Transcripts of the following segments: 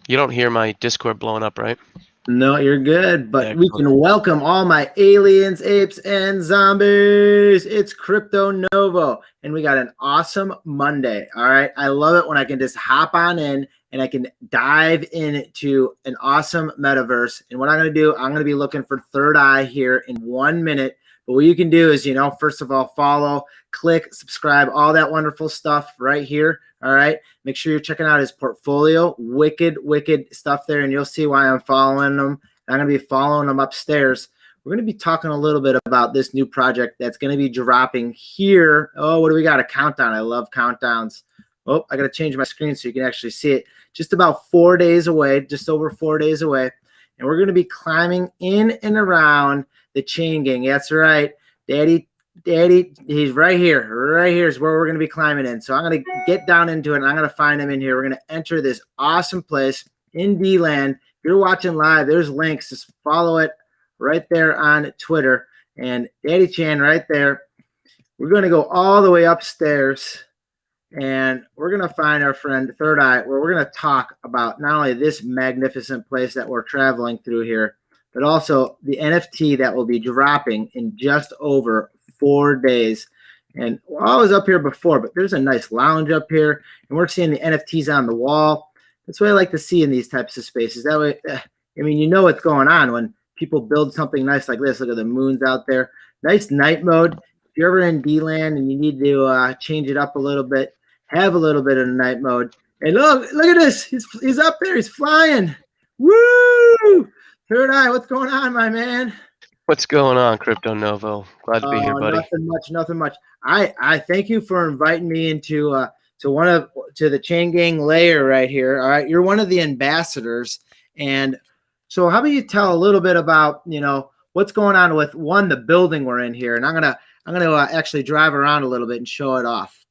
You don't hear my Discord blowing up, right? No, you're good, but we Excellent. can welcome all my aliens, apes, and zombies. It's Crypto Novo, and we got an awesome Monday. All right. I love it when I can just hop on in and I can dive into an awesome metaverse. And what I'm going to do, I'm going to be looking for Third Eye here in 1 minute. But what you can do is, first of all, follow, click, subscribe, all that wonderful stuff right here. All right. Make sure you're checking out his portfolio. Wicked, wicked stuff there. And you'll see why I'm following him. I'm going to be following him upstairs. We're going to be talking a little bit about this new project that's going to be dropping here. Oh, what do we got? A countdown. I love countdowns. Oh, I got to change my screen so you can actually see it. Just about 4 days away, just over 4 days away. And we're going to be climbing in and around the chain gang. That's right. Daddy, he's right here. Right here is where we're going to be climbing in. So I'm going to get down into it, and I'm going to find him in here. We're going to enter this awesome place in D-Land. If you're watching live, there's links. Just follow it right there on Twitter. And Daddy Chan right there. We're going to go all the way upstairs, and we're going to find our friend Third Eye, where we're going to talk about not only this magnificent place that we're traveling through here, but also the NFT that will be dropping in just over 4 days. And I was up here before, but there's a nice lounge up here, and we're seeing the NFTs on the wall. That's what I like to see in these types of spaces. That way, you know what's going on when people build something nice like this. Look at the moons out there. Nice night mode. If you're ever in D-Land and you need to change it up a little bit, have a little bit of night mode. And look at this. He's up there. He's flying. Woo! Third Eye, what's going on, my man? What's going on, Crypto Novo? Glad to be here, Oh, buddy. nothing much, nothing much. I thank you for inviting me into to the Chain Gang layer right here. All right, you're one of the ambassadors, and so how about you tell a little bit about what's going on with the building we're in here, and I'm gonna actually drive around a little bit and show it off.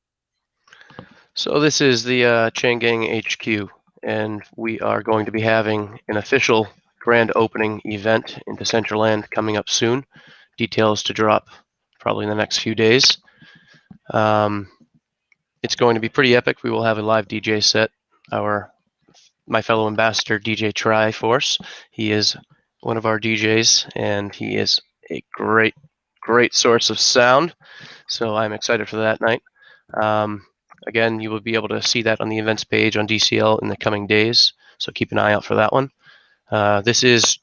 So this is the Chang HQ, and we are going to be having an official grand opening event in Decentraland coming up soon. Details to drop probably in the next few days. It's going to be pretty epic. We will have a live DJ set. My fellow ambassador, DJ Triforce, he is one of our DJs, and he is a great source of sound. So I'm excited for that night. Again, you will be able to see that on the events page on DCL in the coming days, so keep an eye out for that one. This is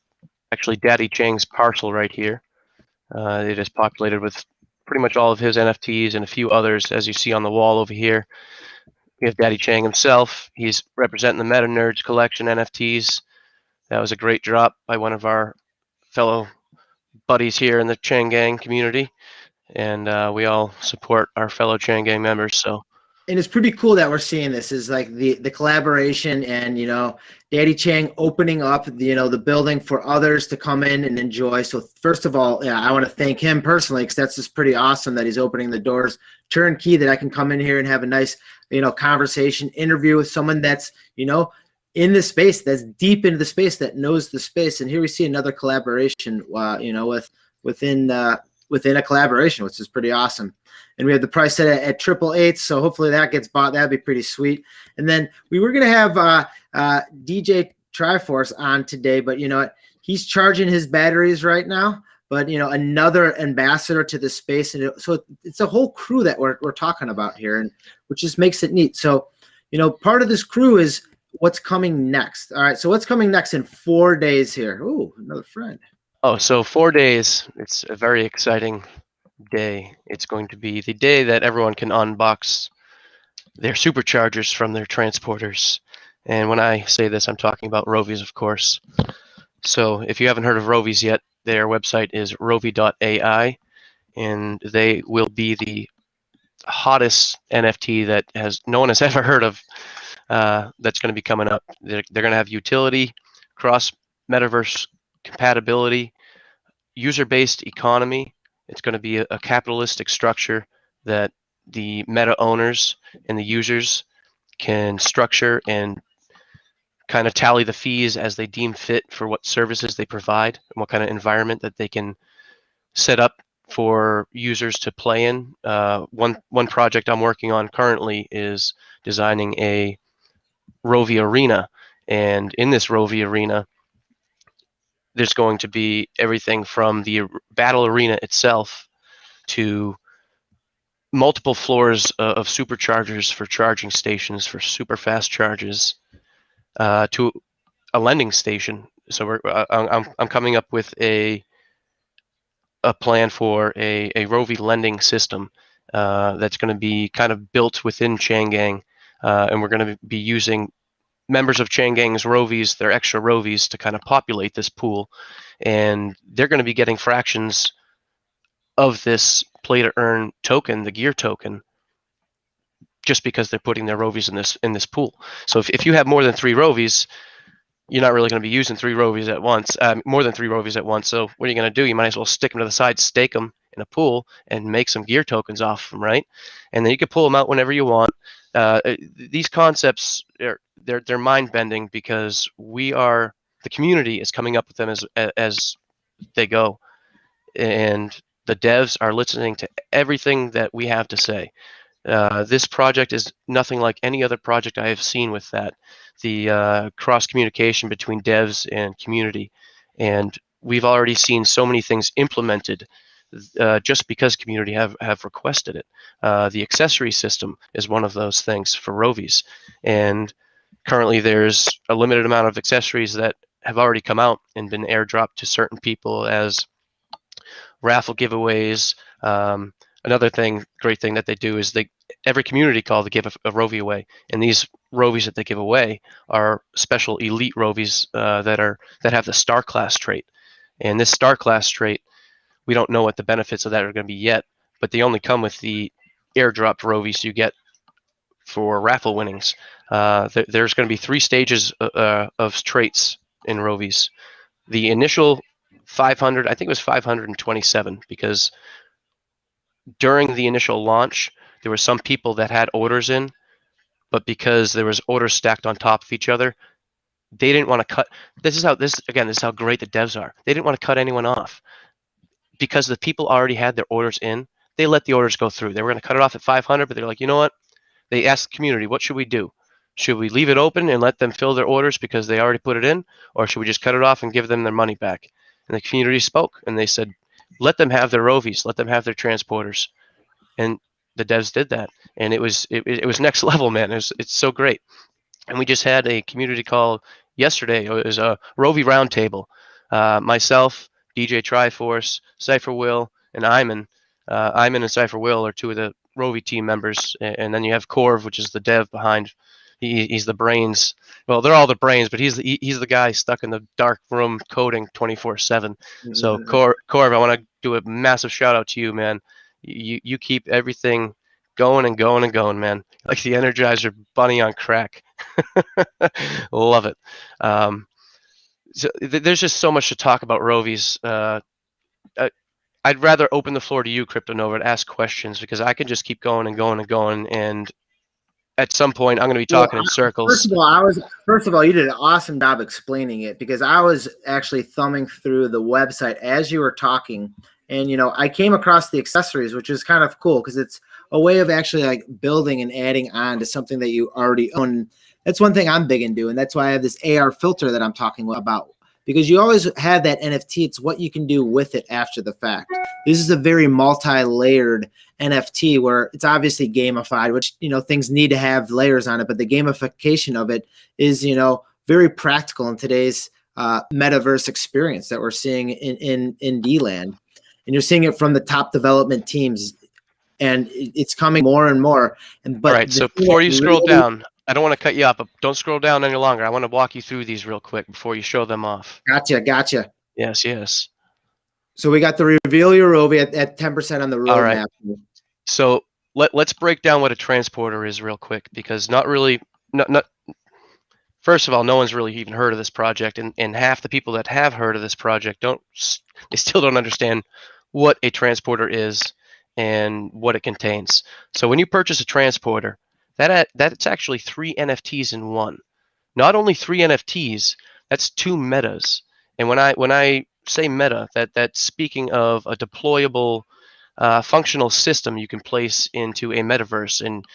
actually Daddy Chang's parcel right here. It is populated with pretty much all of his NFTs and a few others, as you see on the wall over here. We have Daddy Chang himself. He's representing the Meta Nerds collection NFTs. That was a great drop by one of our fellow buddies here in the Chang Gang community, and we all support our fellow Chang Gang members. So And it's pretty cool that we're seeing this is like the collaboration and Daddy Chang opening up the building for others to come in and enjoy. So first of all, yeah, I want to thank him personally because that's just pretty awesome that he's opening the doors turnkey, that I can come in here and have a nice conversation interview with someone that's in the space, that's deep into the space, that knows the space. And here we see another collaboration within a collaboration, which is pretty awesome. And we have the price set at 888, so hopefully that gets bought. That'd be pretty sweet. And then we were going to have DJ Triforce on today, but he's charging his batteries right now. But another ambassador to the space, and so it's a whole crew that we're talking about here, and which just makes it neat. So part of this crew is what's coming next. All right, so what's coming next in 4 days here? Ooh, another friend. Oh, so 4 days. It's a very exciting day. It's going to be the day that everyone can unbox their superchargers from their transporters. And when I say this, I'm talking about Rovi's, of course. So if you haven't heard of Rovi's yet, their website is Rovi.ai, and they will be the hottest NFT that no one has ever heard of. That's going to be coming up. They're going to have utility, cross metaverse compatibility, user-based economy. It's going to be a capitalistic structure that the meta owners and the users can structure and kind of tally the fees as they deem fit for what services they provide and what kind of environment that they can set up for users to play in. One project I'm working on currently is designing a Rovi arena, And in this Rovi arena, there's going to be everything from the battle arena itself to multiple floors of superchargers for charging stations for super fast charges, to a lending station. So I'm coming up with a plan for a Rovi lending system that's going to be kind of built within Chang, and we're going to be using members of Chang's Rovies, their extra Rovies, to kind of populate this pool, and they're going to be getting fractions of this play to earn token, the gear token, just because they're putting their Rovies in this pool. So if you have more than 3 Rovies, you're not really going to be using 3 Rovies at once, more than 3 Rovies at once. So what are you going to do? You might as well stick them to the side, stake them in a pool, and make some gear tokens off them, right? And then you can pull them out whenever you want. These concepts they're mind bending because the community is coming up with them as they go, and the devs are listening to everything that we have to say. This project is nothing like any other project I have seen with that. The cross communication between devs and community. And we've already seen so many things implemented just because community have requested it. The accessory system is one of those things for Rovies. And currently there's a limited amount of accessories that have already come out and been airdropped to certain people as raffle giveaways. Another great thing that they do is every community call they give a Rovi away, and these Rovies that they give away are special elite Rovies that have the star class trait. And this star class trait, we don't know what the benefits of that are going to be yet, but they only come with the airdropped Rovies you get for raffle winnings. There's going to be 3 stages of traits in Rovies. The initial 500, I think it was 527, because during the initial launch, there were some people that had orders in, but because there was orders stacked on top of each other, they didn't want to cut. This is how great the devs are. They didn't want to cut anyone off because the people already had their orders in. They let the orders go through. They were going to cut it off at 500, but they're like, you know what? They asked the community, what should we do? Should we leave it open and let them fill their orders because they already put it in, or should we just cut it off and give them their money back? And the community spoke, and they said, let them have their Rovies, let them have their transporters. And the devs did that, and it was next level, man. It's so great. And we just had a community call yesterday. It was a Rovi roundtable. Myself, DJ Triforce, Cypher Will, and Iman. Iman and Cypher Will are 2 of the Rovi team members, and then you have Corv, which is the dev behind. He's the brains. Well, they're all the brains, but he's the guy stuck in the dark room coding 24/7. So Corv, I want to do a massive shout out to you, man. You keep everything going and going and going, man. Like the Energizer Bunny on crack. Love it. So there's just so much to talk about Rovies. I'd rather open the floor to you, CryptoNova, to ask questions, because I can just keep going and going and going, and at some point I'm going to be talking in circles. First of all, you did an awesome job explaining it, because I was actually thumbing through the website as you were talking, and I came across the accessories, which is kind of cool because it's a way of actually like building and adding on to something that you already own. That's one thing I'm big into, and that's why I have this AR filter that I'm talking about. Because you always have that NFT, it's what you can do with it after the fact. This is a very multi-layered NFT where it's obviously gamified, which, things need to have layers on it, but the gamification of it is, very practical in today's metaverse experience that we're seeing in D-Land. And you're seeing it from the top development teams, and it's coming more and more. All right, so before you scroll down, I don't want to cut you off, but don't scroll down any longer. I want to walk you through these real quick before you show them off. Gotcha. Yes. So we got the reveal your Rovi at 10% on the roadmap. All right. So let's break down what a transporter is real quick, because not first of all, no one's really even heard of this project, and half the people that have heard of this project still don't understand what a transporter is and what it contains. So when you purchase a transporter, that's actually 3 NFTs in one. Not only 3 NFTs, that's 2 metas. And when I say meta, that's speaking of a deployable functional system you can place into a metaverse. And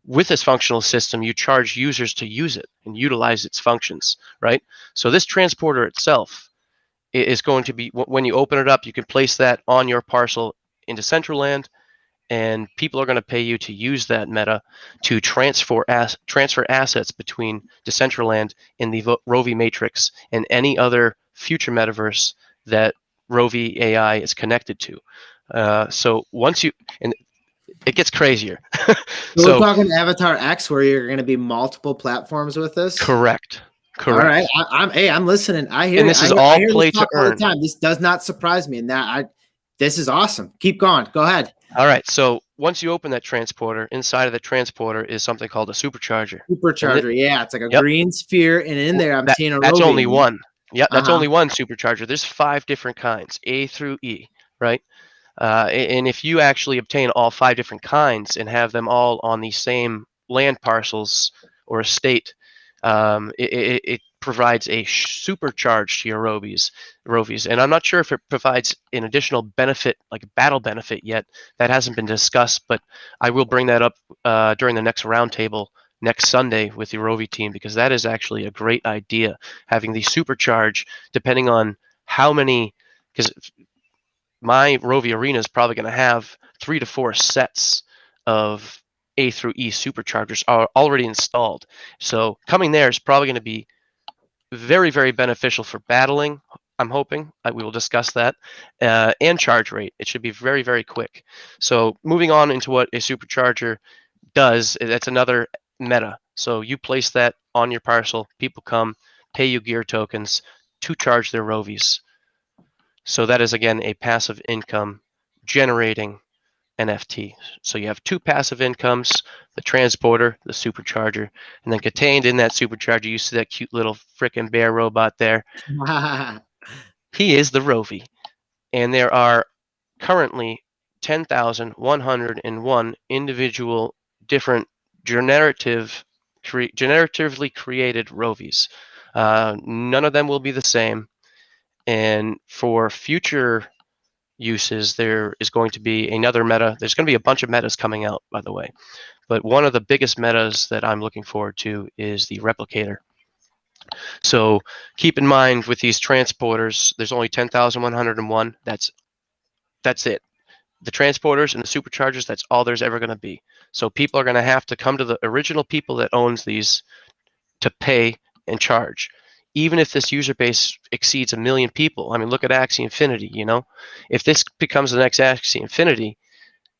with this functional system, you charge users to use it and utilize its functions, right? So this transporter itself is going to be, when you open it up, you can place that on your parcel into Decentraland, and people are going to pay you to use that meta to transfer assets between Decentraland and the Rovi matrix and any other future metaverse that Rovi.ai is connected to. So once you, and it gets crazier. So we're So talking Avatar X, where you're going to be multiple platforms with this. correct, All right, correct. I'm listening. I hear And you. this is I all hear this play to talk all the earn. time. This does not surprise me, and this is awesome. Keep going. Go ahead. All right. So once you open that transporter, inside of the transporter is something called a supercharger. And Supercharger. Yeah, it's like a yep, green sphere, and in there I'm seeing a that's only roving. one. Yeah, Uh that's huh. only one supercharger. There's 5 different kinds, A through E, right? And if you actually obtain all 5 different kinds and have them all on the same land parcels or estate, it provides a supercharge to your rovies. And I'm not sure if it provides an additional benefit, like a battle benefit yet. That hasn't been discussed, but I will bring that up during the next roundtable next Sunday with the Rovi team, because that is actually a great idea, having the supercharge depending on how many, because my Rovi Arena is probably going to have 3 to 4 sets of A through E superchargers are already installed. So coming there is probably going to be very, very beneficial for battling. I'm hoping we will discuss that, and charge rate. It should be very, very quick. So moving on into what a supercharger does, that's another meta. So you place that on your parcel, people come, pay you gear tokens to charge their rovies. So that is, again, a passive income generating NFT. So you have 2 passive incomes, the transporter, the supercharger, and then contained in that supercharger, you see that cute little frickin' bear robot there. He is the Rovi. And there are currently 10,101 individual different generatively created Rovies. None of them will be the same. And for future uses, there is going to be another meta. There's going to be a bunch of metas coming out, by the way. But one of the biggest metas that I'm looking forward to is the replicator. So keep in mind, with these transporters, there's only 10,101. That's it. The transporters and the superchargers, that's all there's ever going to be. So people are going to have to come to the original people that owns these to pay and charge. Even if this user base exceeds 1 million people, I mean, look at Axie Infinity, If this becomes the next Axie Infinity,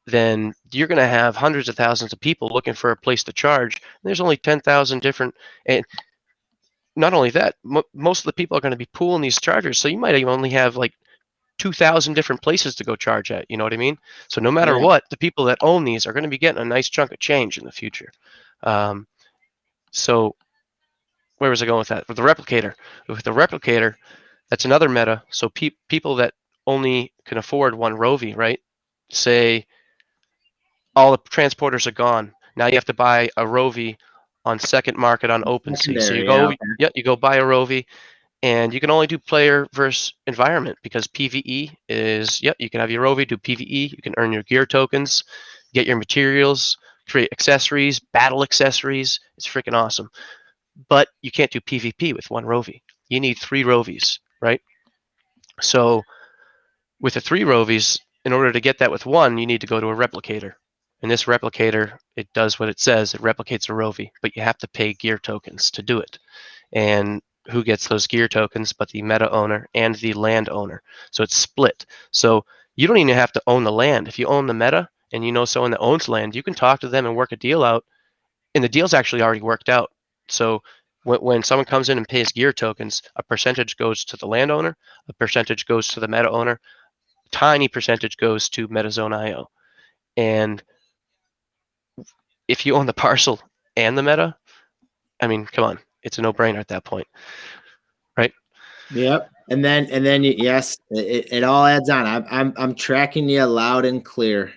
then you're going to have hundreds of thousands of people looking for a place to charge. There's only 10,000 different, and not only that, most of the people are going to be pooling these chargers, so you might even only have like 2,000 different places to go charge at, you know what I mean? So no matter Yeah. what, the people that own these are going to be getting a nice chunk of change in the future. So where was I going with that? With the replicator, that's another meta. So people that only can afford one Rovi, right? Say all the transporters are gone. Now you have to buy a Rovi on second market on OpenSea. So Secondary. Yeah. Okay. you go buy a Rovi, and you can only do player versus environment, because PvE is, you can have your Rovi do PvE. You can earn your gear tokens, get your materials, create accessories, battle accessories. It's freaking awesome. But you can't do PvP with one Rovi. You need 3 Rovis, right? So with the 3 Rovis, in order to get that with one, you need to go to a replicator. And this replicator, it does what it says. It replicates a Rovi, but you have to pay gear tokens to do it. And who gets those gear tokens but the meta owner and the land owner? So it's split. So you don't even have to own the land. If you own the meta and you know someone that owns land, you can talk to them and work a deal out. And the deal's actually already worked out. So when someone comes in and pays gear tokens, a percentage goes to the landowner, a percentage goes to the meta owner, tiny percentage goes to MetaZone.io. And if you own the parcel and the meta, I mean, come on, it's a no-brainer at that point, right? Yep. And then yes, it all adds on. I'm tracking you loud and clear.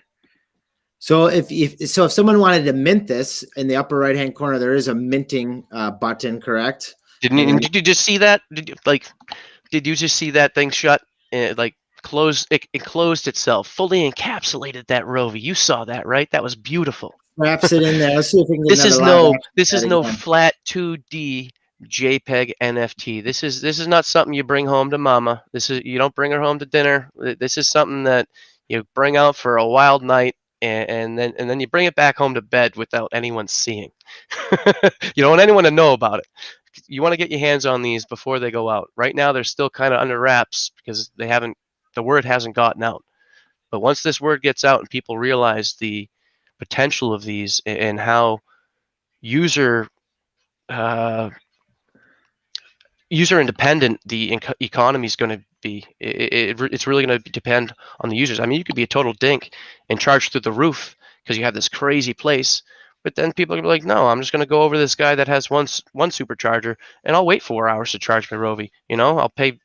So if someone wanted to mint this, in the upper right hand corner, there is a minting button, correct? And then Did you just see that? Did you just see that thing shut? Like close, it closed itself, fully encapsulated that Rovi. You saw that, right? That was beautiful. Wraps it in there. Let's see if we can get another live action This is chat no again. flat 2D JPEG NFT. This is not something you bring home to mama. You don't bring her home to dinner. This is something that you bring out for a wild night, and then you bring it back home to bed without anyone seeing. You don't want anyone to know about it. You want to get your hands on these before they go out. Right now they're still kind of under wraps because the word hasn't gotten out. But once this word gets out and people realize the potential of these and how user uh, user independent the economy is going to be, it's really going to depend on the users. I mean, you could be a total dink and charge through the roof because you have this crazy place, but then people are like, no, I'm just going to go over this guy that has one supercharger and I'll wait 4 hours to charge my Rovi. I'll pay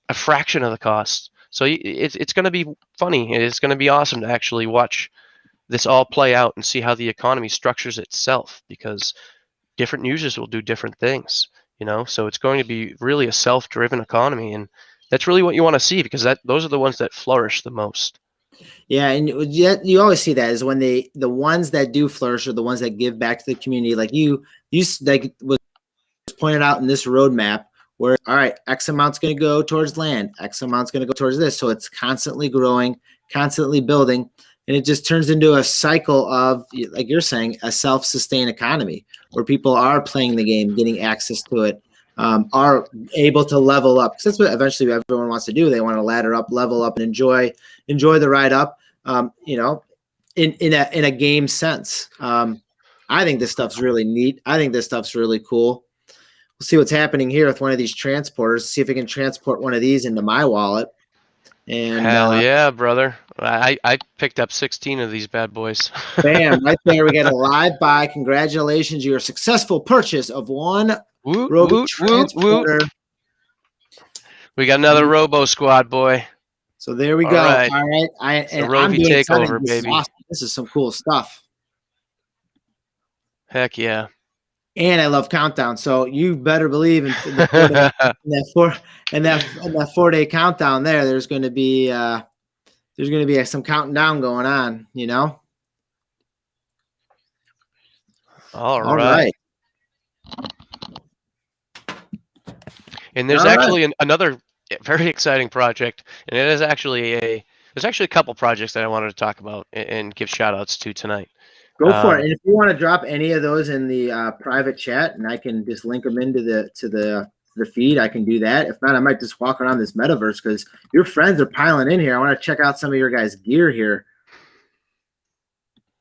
a fraction of the cost. So it's going to be funny. It's going to be awesome to actually watch this all play out and see how the economy structures itself, because different users will do different things. So it's going to be really a self-driven economy, and that's really what you want to see, because those are the ones that flourish the most. Yeah, and you always see that is when the ones that do flourish are the ones that give back to the community. Like you like was pointed out in this roadmap, where all right, X amount's going to go towards land, X amount's going to go towards this, so it's constantly growing, constantly building, and it just turns into a cycle of, like you're saying, a self-sustained economy where people are playing the game, getting access to it, are able to level up, because that's what eventually everyone wants to do. They want to ladder up, level up, and enjoy the ride up. In a game sense. I think this stuff's really neat. I think this stuff's really cool. We'll see what's happening here with one of these transporters. See if we can transport one of these into my wallet. And hell yeah, brother! I picked up 16 of these bad boys. Bam! Right there, we got a live buy. Congratulations, your successful purchase of one Rovi transporter. Woot. We got another Robo Squad, boy. So there we go. All right. I'm doing takeover, baby. Awesome. This is some cool stuff. Heck yeah. And I love countdown. So you better believe in that 4-day countdown there. There's going to be some counting down going on. All right. And there's actually another very exciting project, and there's actually a couple projects that I wanted to talk about and give shout outs to tonight. Go for it. And if you want to drop any of those in the private chat, and I can just link them into the feed, I can do that. If not, I might just walk around this metaverse, because your friends are piling in here. I want to check out some of your guys' gear here.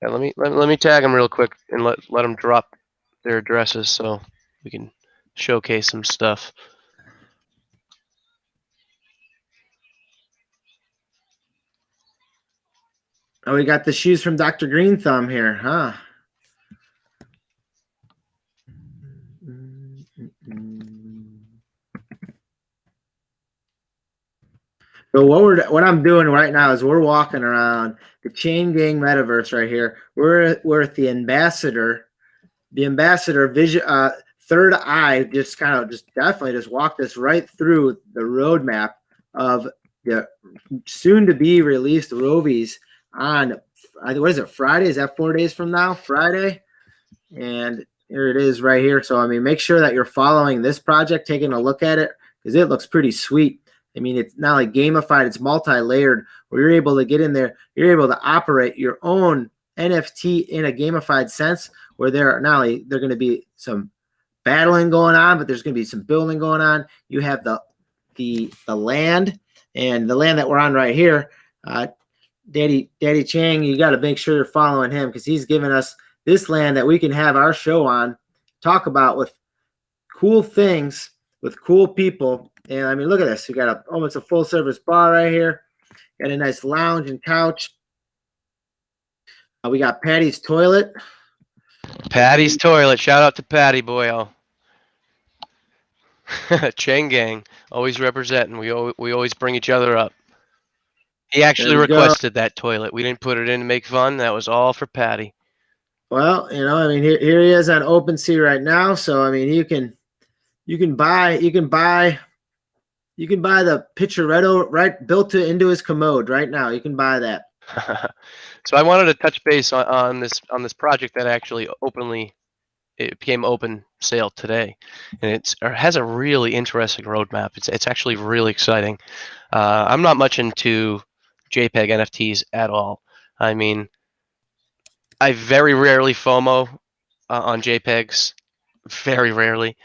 Yeah, let me tag them real quick and let them drop their addresses so we can showcase some stuff. Oh, we got the shoes from Dr. Green Thumb here, huh? So what I'm doing right now is we're walking around the Chain Gang metaverse right here. We're at the ambassador vision, third eye. Just definitely walked us right through the roadmap of the soon to be released Rovies on, what is it, Friday? Is that 4 days from now? Friday. And here it is right here. So, I mean, make sure that you're following this project, taking a look at it, because it looks pretty sweet. I mean, it's not like gamified, it's multi-layered, where you're able to get in there, you're able to operate your own NFT in a gamified sense, where there are going to be some battling going on, but there's going to be some building going on. You have the land, and the land that we're on right here, Daddy Chang, you got to make sure you're following him, because he's given us this land that we can have our show on, talk about with cool things, with cool people. And I mean, look at this. We got almost a full service bar right here. Got a nice lounge and couch. We got Patty's toilet. Patty's toilet. Shout out to Patty boy. Chang Gang, always representing. We always bring each other up. He actually requested that toilet. We didn't put it in to make fun. That was all for Patty. Well, I mean, here he is on OpenSea right now. So I mean, you can buy the Picturetto right built into his commode right now. You can buy that. So I wanted to touch base on this project that actually it became open sale today, and it has a really interesting roadmap. It's actually really exciting. I'm not much into JPEG NFTs at all. I mean, I very rarely FOMO on JPEGs, very rarely.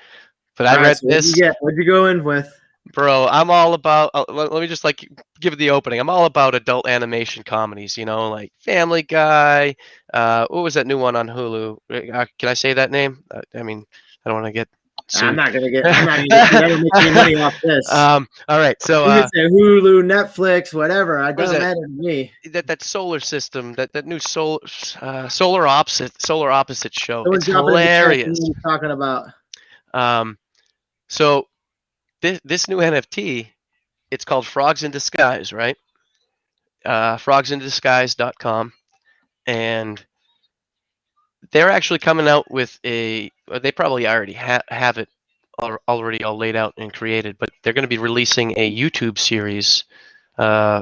But I All right, read so what you this, get? What'd you go in with? bro. I'm all about. Let me just like give the opening. I'm all about adult animation comedies. You know, like Family Guy. What was that new one on Hulu? Can I say that name? I mean, I don't want to get I'm sued. not gonna get. I'm not gonna get. You never make any money off this. All right. So You can say Hulu, Netflix, whatever. It what is doesn't that? matter to me. That solar system, that new solar opposite show. Someone It's drop it in the chat. hilarious. What are you talking about? Um, so this new NFT, it's called Frogs in Disguise, right? FrogsinDisguise.com, and they're actually coming out with they probably already have it already all laid out and created, but they're going to be releasing a YouTube series uh,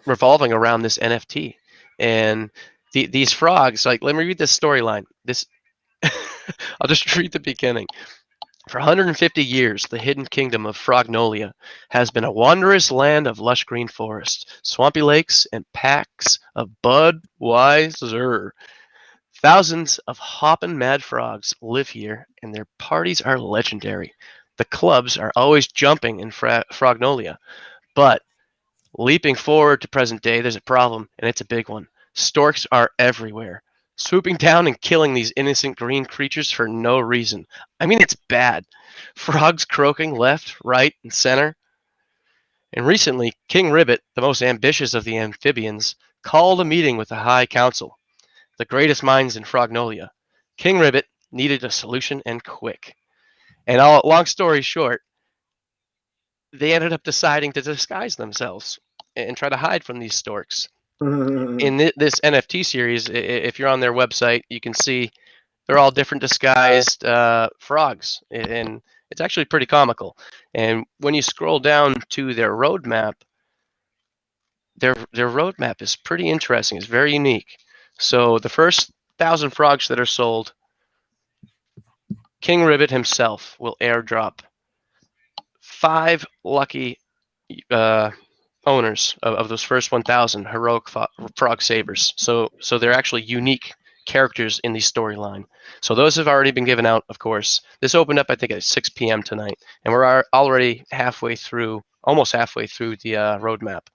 revolving around this NFT. And these frogs, like, let me read this storyline. I'll just read the beginning. For 150 years, the hidden kingdom of Frognolia has been a wondrous land of lush green forests, swampy lakes, and packs of Budweiser. Thousands of hoppin' mad frogs live here, and their parties are legendary. The clubs are always jumping in Frognolia, but leaping forward to present day, there's a problem, and it's a big one. Storks are everywhere, swooping down and killing these innocent green creatures for no reason. I mean, it's bad. Frogs croaking left, right, and center. And recently, King Ribbit, the most ambitious of the amphibians, called a meeting with the High Council, the greatest minds in Frognolia. King Ribbit needed a solution and quick. And long story short, they ended up deciding to disguise themselves and try to hide from these storks. In this NFT series, if you're on their website, you can see they're all different disguised frogs, and it's actually pretty comical. And when you scroll down to their roadmap is pretty interesting. It's very unique. So the first 1,000 frogs that are sold, King Ribbit himself will airdrop 5 lucky uh, owners of those first 1,000 heroic frog savers. So they're actually unique characters in the storyline. So those have already been given out, of course. This opened up, I think, at 6 p.m. tonight, and we're already almost halfway through the roadmap,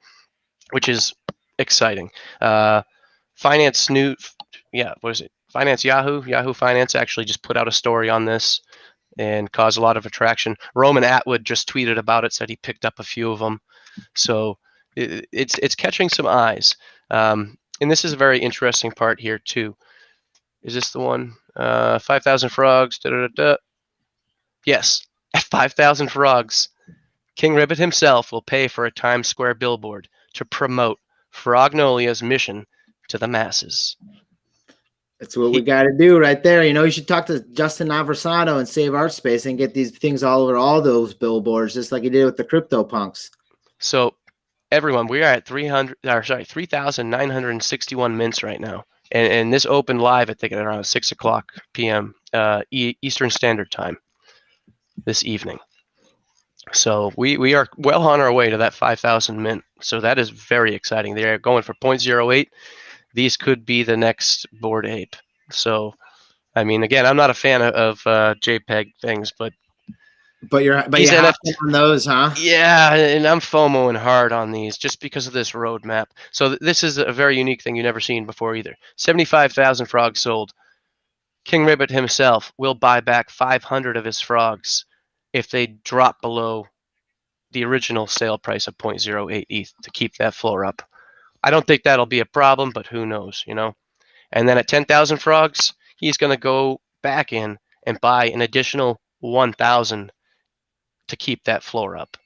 which is exciting. Finance New, yeah, what is it? Finance Yahoo Finance actually just put out a story on this and caused a lot of attraction. Roman Atwood just tweeted about it, said he picked up a few of them. So it's catching some eyes. And this is a very interesting part here too. Is this the one? 5,000 frogs. Da, da, da, da. Yes, at 5,000 frogs, King Ribbit himself will pay for a Times Square billboard to promote Frognolia's mission to the masses. That's what we got to do right there. You should talk to Justin Aversano and Save Art Space and get these things all over all those billboards, just like he did with the CryptoPunks. So, everyone, we are at 3,961 mints right now, and this opened live, I think, at around 6:00 p.m. Eastern Standard Time this evening. So we are well on our way to that 5,000 mint. So that is very exciting. They're going for 0.08. These could be the next Bored Ape. So, I mean, again, I'm not a fan of JPEG things, but you're these NFT on those, huh? Yeah, and I'm FOMOing hard on these just because of this roadmap. So this is a very unique thing you've never seen before either. 75,000 frogs sold. King Ribbit himself will buy back 500 of his frogs if they drop below the original sale price of 0.08 ETH to keep that floor up. I don't think that'll be a problem, but who knows, you know? And then at 10,000 frogs, he's going to go back in and buy an additional 1,000 to keep that floor up.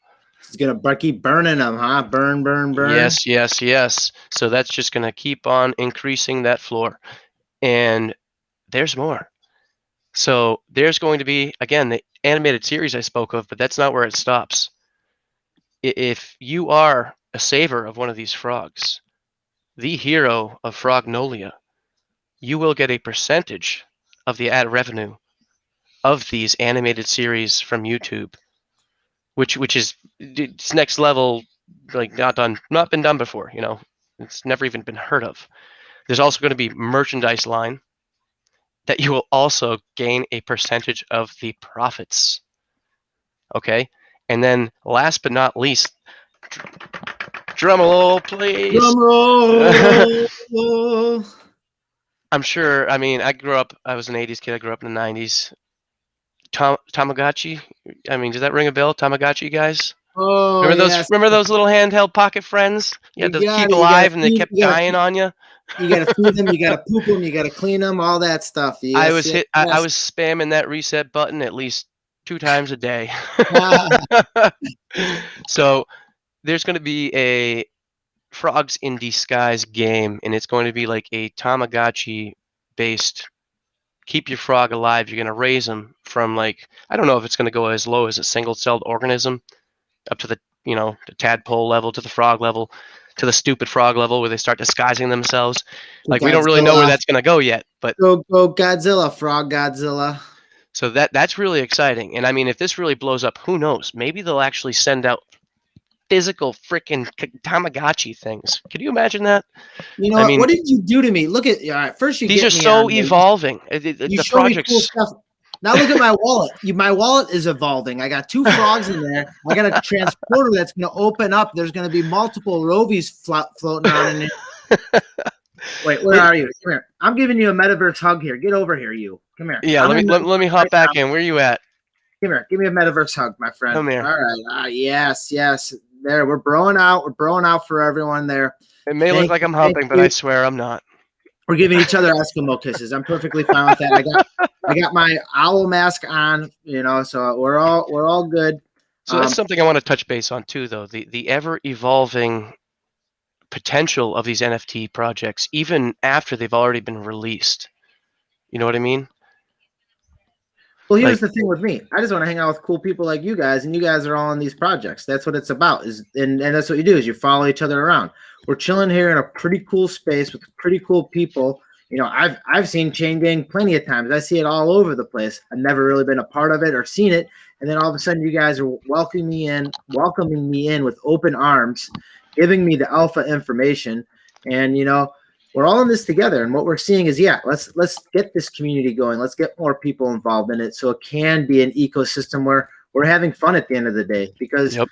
He's going to keep burning them, huh? Burn, burn, burn. Yes, yes, yes. So that's just going to keep on increasing that floor. And there's more. So there's going to be, again, the animated series I spoke of, but that's not where it stops. If you are a saver of one of these frogs, the hero of Frognolia, you will get a percentage of the ad revenue of these animated series from YouTube, which is it's next level, like not been done before. It's never even been heard of. There's also going to be merchandise line that you will also gain a percentage of the profits. Okay, and then last but not least, drum roll, please. Drum roll. I'm sure. I mean, I was an '80s kid. I grew up in the '90s. Tamagotchi. I mean, does that ring a bell? Tamagotchi guys. Oh, Remember those? yes. Remember those little handheld pocket friends you had You to got keep it. You gotta alive, and they feed. kept dying on you. You gotta feed them. You gotta poop them. You gotta clean them. All that stuff. Yes, yes, I yes. was spamming that reset button at least 2 times a day. Ah, So there's going to be a Frogs in Disguise game, and it's going to be like a Tamagotchi based keep your frog alive. You're going to raise them from, like, I don't know if it's going to go as low as a single celled organism up to the tadpole level, to the frog level, to the stupid frog level where they start disguising themselves. Like, we don't really know where Godzilla. that's going to go yet, but Go Godzilla, Frog Godzilla. so that's really exciting. And I mean, if this really blows up, who knows? Maybe they'll actually send out physical freaking Tamagotchi things. Could you imagine that? You know I what? mean, What did you do to me? Look at all right. First, you these are get me so on. evolving. You The show me cool projects. stuff. Now look at my wallet. My wallet is evolving. I got 2 frogs in there. I got a transporter that's going to open up. There's going to be multiple Rovies floating around in there. Wait, where are you? Come here. I'm giving you a metaverse hug here. Get over here, you. Come here. Yeah, I'm in the let me hop right back now. in. Where are you at? Come here. Give me a metaverse hug, my friend. Come here. All right. Yes, yes. There, we're broing out. We're broing out for everyone there. It may look like I'm humping, but I swear I'm not. We're giving each other Eskimo kisses. I'm perfectly fine with that. I got my owl mask on, so we're all good. So that's something I want to touch base on too, though. The ever evolving potential of these NFT projects, even after they've already been released. You know what I mean? Well, here's Like, the thing with me. I just want to hang out with cool people like you guys, and you guys are all in these projects. That's what it's about. And that's what you do is you follow each other around. We're chilling here in a pretty cool space with pretty cool people. I've seen Chain Gang plenty of times. I see it all over the place. I've never really been a part of it or seen it. And then all of a sudden you guys are welcoming me in with open arms, giving me the alpha information. And we're all in this together, and what we're seeing is, let's get this community going. Let's get more people involved in it, so it can be an ecosystem where we're having fun at the end of the day. Because yep.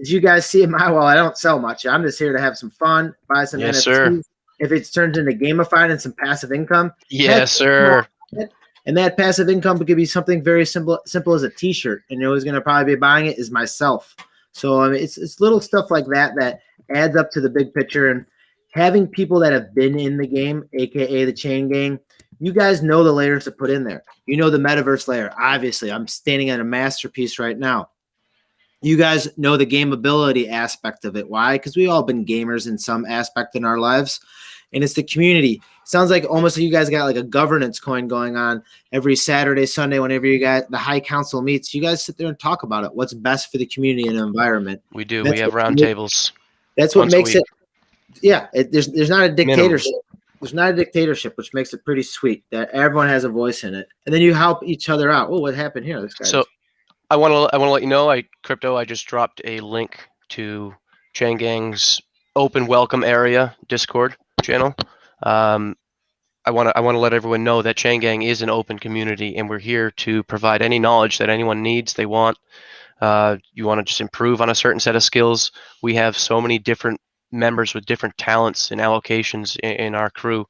as you guys see in my wall, I don't sell much. I'm just here to have some fun, buy some Yes, NFTs. sir. If it turns into gamified and some passive income, Yes, sir. And that passive income could be something very simple as a T-shirt. And who's going to probably be buying it is myself. So I mean, it's little stuff like that adds up to the big picture. And having people that have been in the game, aka the Chain Gang, you guys know the layers to put in there. You know the metaverse layer. Obviously, I'm standing on a masterpiece right now. You guys know the gameability aspect of it. Why? Because we all been gamers in some aspect in our lives. And it's the community. Sounds like almost like you guys got like a governance coin going on every Saturday, Sunday, whenever you got the high council meets. You guys sit there and talk about it. What's best for the community and environment. We do. We have roundtables. That's what makes it. Yeah, there's not a dictatorship. Minimum. There's not a dictatorship, which makes it pretty sweet that everyone has a voice in it, and then you help each other out. Oh, what happened here? This guy. So, I want to let you know, I just dropped a link to Chang Gang's open welcome area Discord channel. I want to let everyone know that Chang Gang is an open community, and we're here to provide any knowledge that anyone needs, they want. You want to just improve on a certain set of skills. We have so many different members with different talents and allocations in our crew.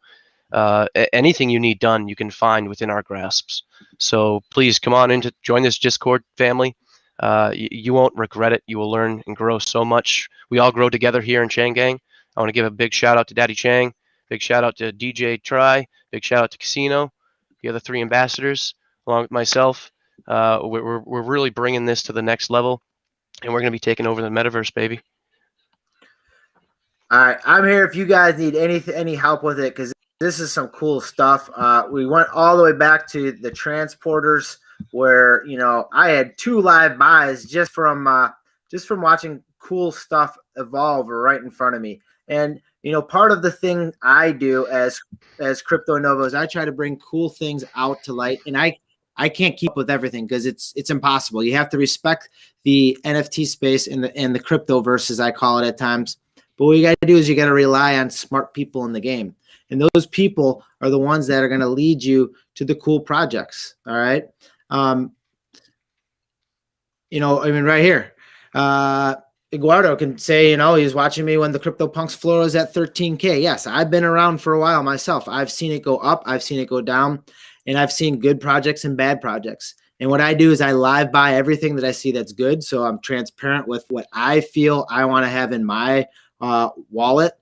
Anything you need done, you can find within our grasps. So please come on in to join this Discord family. You won't regret it. You will learn and grow so much. We all grow together here in Chang Gang. I want to give a big shout out to Daddy Chang, big shout out to DJ Try, big shout out to Casino, the other 3 ambassadors, along with myself. We're really bringing this to the next level, and we're going to be taking over the metaverse, baby. All right, I'm here if you guys need any help with it, because this is some cool stuff. We went all the way back to the transporters, where I had 2 live buys just from watching cool stuff evolve right in front of me. And part of the thing I do as Crypto Novo is I try to bring cool things out to light, and I can't keep up with everything because it's impossible. You have to respect the NFT space and the cryptoverse, as I call it at times. But what you got to do is you got to rely on smart people in the game, and those people are the ones that are going to lead you to the cool projects. All right. I mean, right here, Eduardo can say, he's watching me when the CryptoPunks floor was at 13K. Yes, I've been around for a while myself. I've seen it go up, I've seen it go down, and I've seen good projects and bad projects. And what I do is I live buy everything that I see that's good. So I'm transparent with what I feel I want to have in my wallet.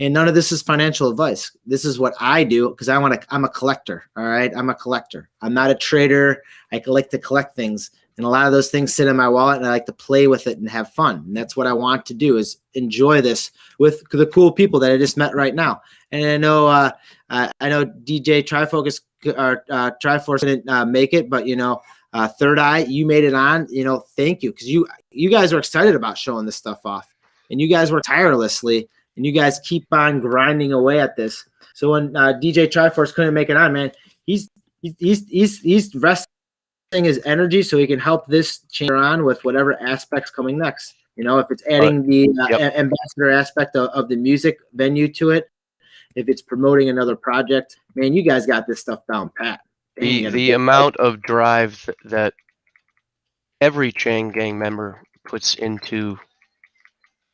And none of this is financial advice. This is what I do because I'm a collector. All right. I'm a collector. I'm not a trader. I like to collect things. And a lot of those things sit in my wallet, and I like to play with it and have fun. And that's what I want to do, is enjoy this with the cool people that I just met right now. And I know DJ Trifocus or Triforce didn't make it, but Third Eye, you made it on. Thank you, because you guys are excited about showing this stuff off, and you guys work tirelessly, and you guys keep on grinding away at this. So when DJ Triforce couldn't make it on, man, he's resting his energy so he can help this change on with whatever aspects coming next. If it's adding the ambassador aspect of the music venue to it, if it's promoting another project, man, you guys got this stuff down pat. The amount of drive that every Chang gang member puts into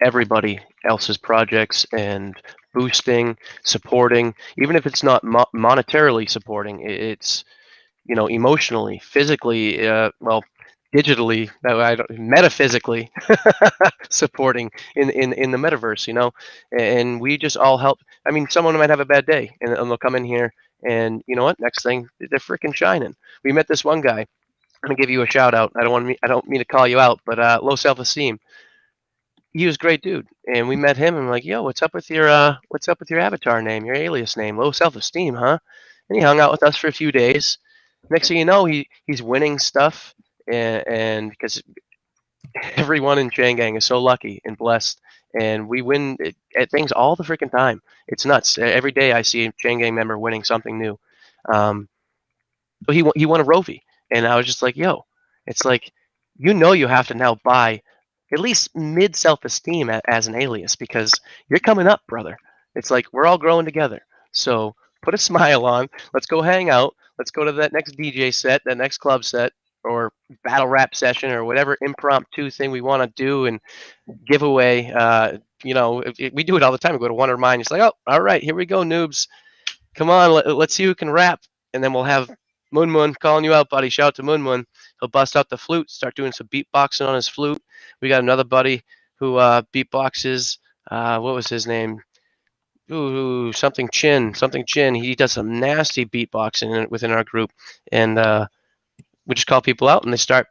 everybody else's projects and boosting, supporting, even if it's not monetarily supporting, it's emotionally, physically, digitally, metaphysically supporting in the metaverse, and we just all help. I mean, someone might have a bad day, and they'll come in here, and you know what? Next thing, they're freaking shining. We met this one guy. I'm gonna give you a shout out. I don't mean to call you out, but low self-esteem. He was a great dude, and we met him, and we're like, yo, what's up with your avatar name, your alias name? Low self-esteem, huh? And he hung out with us for a few days. Next thing you know, he's winning stuff, and because everyone in Chang Gang is so lucky and blessed, and we win at things all the freaking time. It's nuts. Every day I see a Chang Gang member winning something new. So he won a Rovi, and I was just like, yo, it's like you have to now buy at least mid self-esteem as an alias, because you're coming up, brother. It's like we're all growing together. So put a smile on. Let's go hang out. Let's go to that next DJ set, that next club set, or battle rap session, or whatever impromptu thing we want to do and giveaway. We do it all the time. We go to Wonder Mine. It's like, oh, all right, here we go, noobs. Come on, let's see who can rap. And then we'll have Moon calling you out, buddy. Shout out to Moon. He'll bust out the flute, start doing some beatboxing on his flute. We got another buddy who beatboxes. What was his name? Ooh, something Chin. He does some nasty beatboxing within our group, and we just call people out, and they start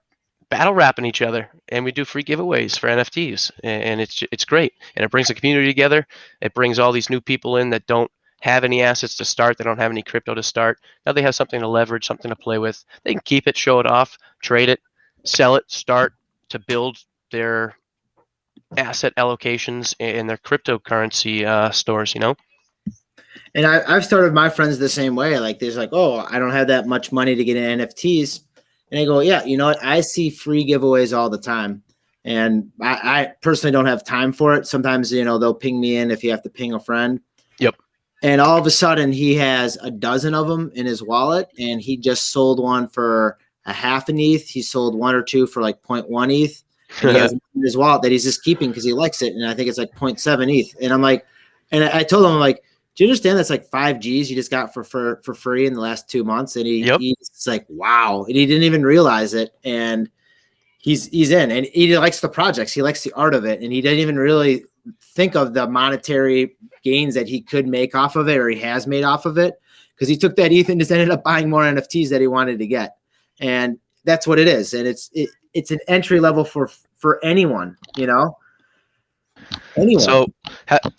battle rapping each other, and we do free giveaways for NFTs, and it's great, and it brings the community together. It brings all these new people in that don't have any assets to start. They don't have any crypto to start. Now they have something to leverage, something to play with. They can keep it, show it off, trade it, sell it, start to build their asset allocations in their cryptocurrency stores, And I've started my friends the same way. Like, there's like, oh, I don't have that much money to get in NFTs. And I go, yeah, you know what? I see free giveaways all the time. And I personally don't have time for it. Sometimes, they'll ping me in if you have to ping a friend. Yep. And all of a sudden he has a dozen of them in his wallet, and he just sold one for a half an ETH. He sold one or two for like 0.1 ETH. And he has in his wallet that he's just keeping because he likes it. And I think it's like 0.7 ETH. And I'm like, and I told him, I'm like, do you understand that's like 5 Gs you just got for free in the last 2 months? And he's like, wow. And he didn't even realize it. And he's in, and he likes the projects. He likes the art of it. And he didn't even really think of the monetary gains that he could make off of it, or he has made off of it, because he took that ETH and just ended up buying more NFTs that he wanted to get. And that's what it is. And it's an entry level for anyone, anyone. So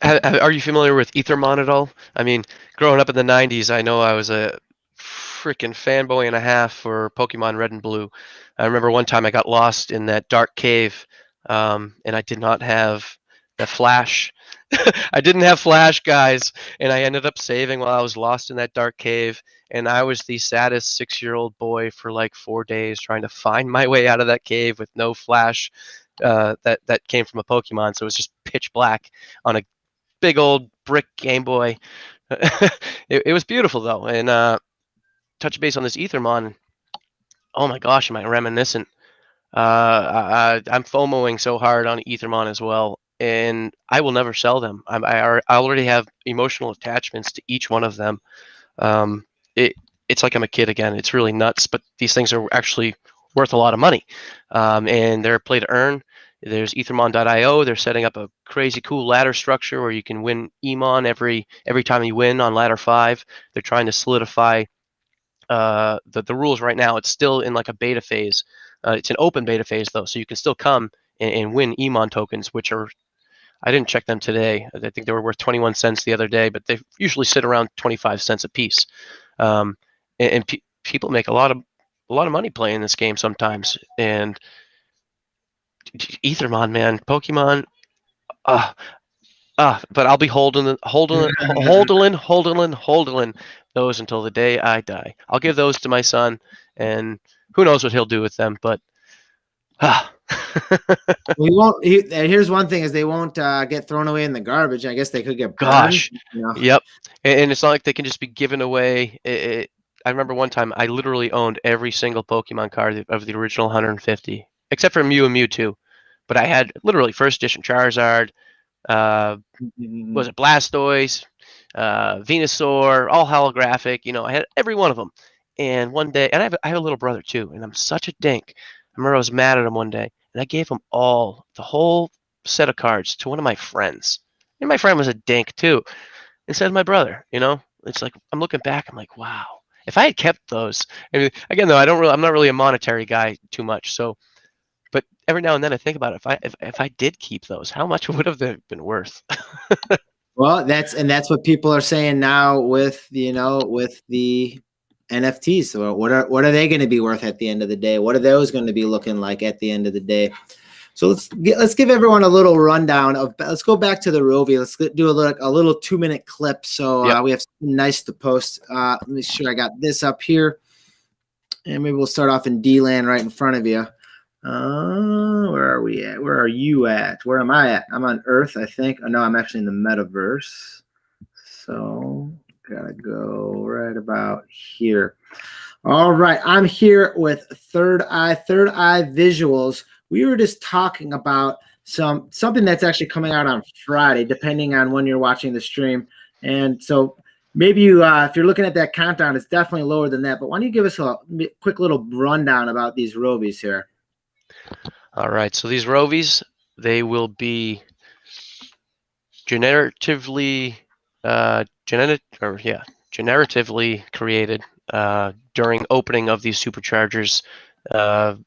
are you familiar with Ethermon at all? I mean, growing up in the 90s, I know I was a freaking fanboy and a half for Pokemon Red and Blue. I remember one time I got lost in that dark cave, and I did not have the flash I didn't have Flash, guys, and I ended up saving while I was lost in that dark cave. And I was the saddest 6-year-old boy for like 4 days trying to find my way out of that cave with no Flash. That came from a Pokemon, so it was just pitch black on a big old brick Game Boy. It was beautiful though, and touch base on this Ethermon. Oh my gosh, am I reminiscent? I'm FOMOing so hard on Ethermon as well, and I will never sell them. I already have emotional attachments to each one of them. Um, it it's like I'm a kid again. It's really nuts, but these things are actually worth a lot of money, and they're play to earn. There's Ethermon.io. They're setting up a crazy cool ladder structure where you can win Emon every time you win on ladder 5. They're trying to solidify the rules right now. It's still in like a beta phase. It's an open beta phase though, so you can still come and win Emon tokens, which are, I didn't check them today. I think they were worth 21 cents the other day, but they usually sit around 25 cents a piece. Um, and people make a lot of money playing this game sometimes. And Ethermon, man, Pokemon. Uh, but I'll be holding those until the day I die. I'll give those to my son, and who knows what he'll do with them. But We won't. Here's one thing: is they won't get thrown away in the garbage. I guess they could get burned. gosh, yep. And it's not like they can just be given away. I remember one time I literally owned every single Pokemon card of the original 150, except for Mew and Mewtwo. But I had literally first edition Charizard. Was it Blastoise, Venusaur, all holographic. I had every one of them. And one day, and I have a little brother too, and I'm such a dink. I remember I was mad at him one day, and I gave him the whole set of cards to one of my friends. And my friend was a dink too, instead of my brother. It's like I'm looking back, I'm like, wow. If I had kept those, I mean, again though, I'm not really a monetary guy too much, so. But every now and then I think about it. If I did keep those, how much would have they been worth? Well, that's what people are saying now with with the NFTs. So what are they going to be worth at the end of the day? What are those going to be looking like at the end of the day? So let's give everyone a little rundown of. Let's go back to the Rovi. Let's do a little 2-minute clip. So Yep. we have something nice to post. Let me make sure I got this up here, and maybe we'll start off in D-Land right in front of you. Where are we at? Where are you at? Where am I at? I'm on Earth, I think. Oh, no, I'm actually in the metaverse. So gotta go right about here. All right, I'm here with Third Eye Visuals. We were just talking about something that's actually coming out on Friday, depending on when you're watching the stream. And so maybe you, if you're looking at that countdown, it's definitely lower than that. But why don't you give us a quick little rundown about these Rovies here? All right. So these Rovies, they will be generatively created during opening of these superchargers.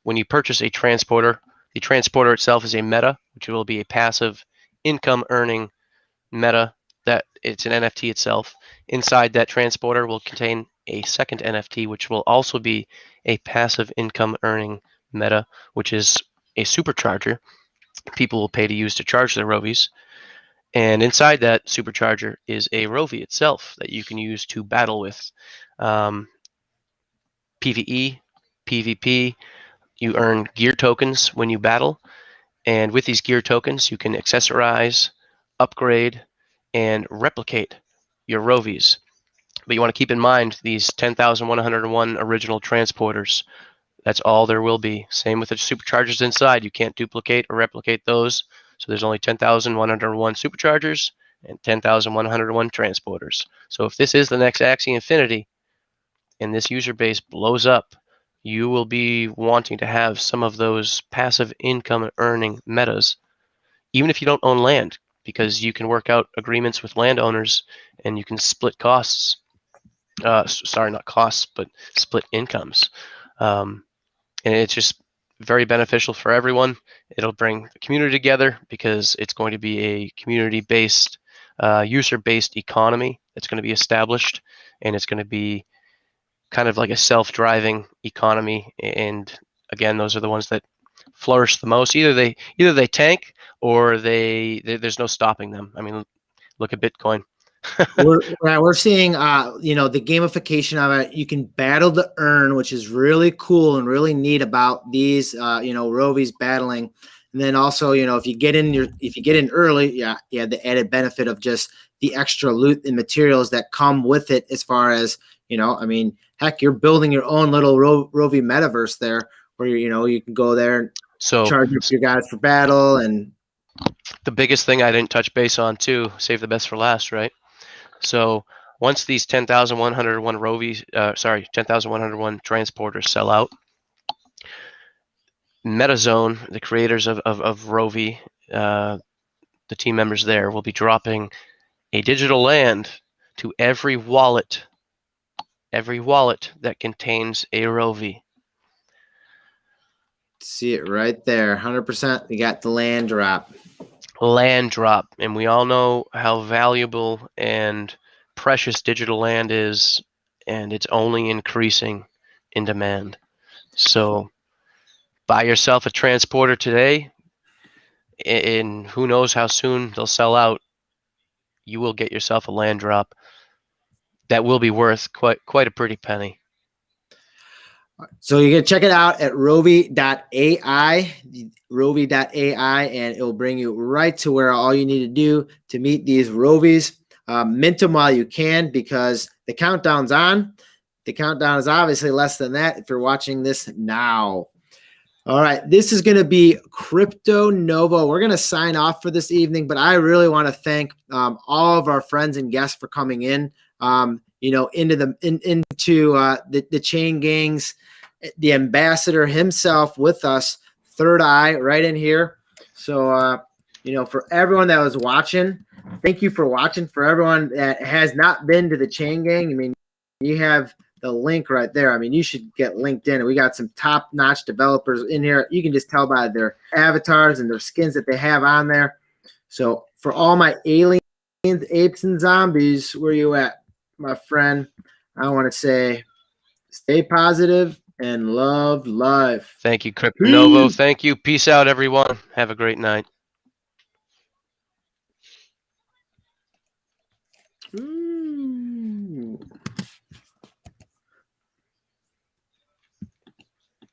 When you purchase a transporter, the transporter itself is a meta, which will be a passive income earning meta. That it's an NFT itself. Inside that transporter will contain a second NFT, which will also be a passive income earning meta, which is a supercharger people will pay to use to charge their Rovies. And inside that supercharger is a Rovi itself that you can use to battle with. PvE, PvP, you earn gear tokens when you battle. And with these gear tokens, you can accessorize, upgrade, and replicate your Rovies. But you want to keep in mind these 10,101 original transporters. That's all there will be. Same with the superchargers inside. You can't duplicate or replicate those. So there's only 10,101 superchargers and 10,101 transporters. So if this is the next Axie Infinity and this user base blows up, you will be wanting to have some of those passive income earning metas, even if you don't own land, because you can work out agreements with landowners and you can split costs. Sorry, not costs, but split incomes. And it's just very beneficial for everyone. It'll bring the community together because it's going to be a community-based, user-based economy that's going to be established, and it's going to be kind of like a self-driving economy. And again, those are the ones that flourish the most. Either they tank or there's no stopping them. I mean, look at Bitcoin. We're seeing the gamification of it. You can battle to earn, which is really cool and really neat about these Rovies battling. And then also, if you get in early, the added benefit of just the extra loot and materials that come with it, as far as, heck, you're building your own little Rovi metaverse there, where you can go there and charge up your guys for battle. And the biggest thing I didn't touch base on too, save the best for last, right? So once these 10,101 Rovies, 10,101 transporters sell out, MetaZone, the creators of Rovi, the team members there, will be dropping a digital land to every wallet that contains a Rovi. See it right there, 100%. We got the land drop. And we all know how valuable and precious digital land is, and it's only increasing in demand. So buy yourself a transporter today, and who knows how soon they'll sell out. You will get yourself a land drop that will be worth quite a pretty penny. So you can check it out at Rovi.ai, Rovi.ai, and it will bring you right to where all you need to do to meet these Rovies. Mint them while you can, because the countdown's on. The countdown is obviously less than that if you're watching this now. All right, this is going to be Crypto Novo. We're going to sign off for this evening, but I really want to thank all of our friends and guests for coming in. Into the chain gangs, the ambassador himself with us, Third Eye, right in here. So, for everyone that was watching, thank you for watching. For everyone that has not been to the chain gang, I mean, you have the link right there. I mean, you should get linked in. We got some top-notch developers in here. You can just tell by their avatars and their skins that they have on there. So, for all my aliens, apes, and zombies, where you at, my friend? I want to say stay positive and love life. Thank you, Crypto Novo. Thank you. Peace out, everyone. Have a great night.